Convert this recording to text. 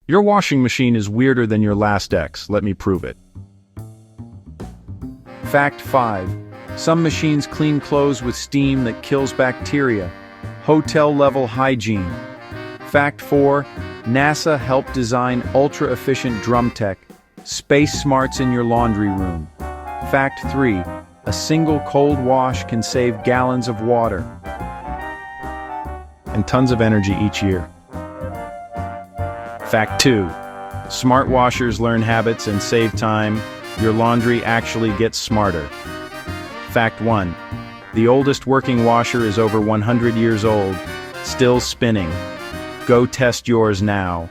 Your washing machine is weirder than your last ex, let me prove it. Fact 5. Some machines clean clothes with steam that kills bacteria. Hotel-level hygiene. Fact 4. NASA helped design ultra-efficient drum tech. Space smarts in your laundry room. Fact 3. A single cold wash can save gallons of water and tons of energy each year. Fact 2. Smart washers learn habits and save time. Your laundry actually gets smarter. Fact 1. The oldest working washer is over 100 years old, still spinning. Go test yours now.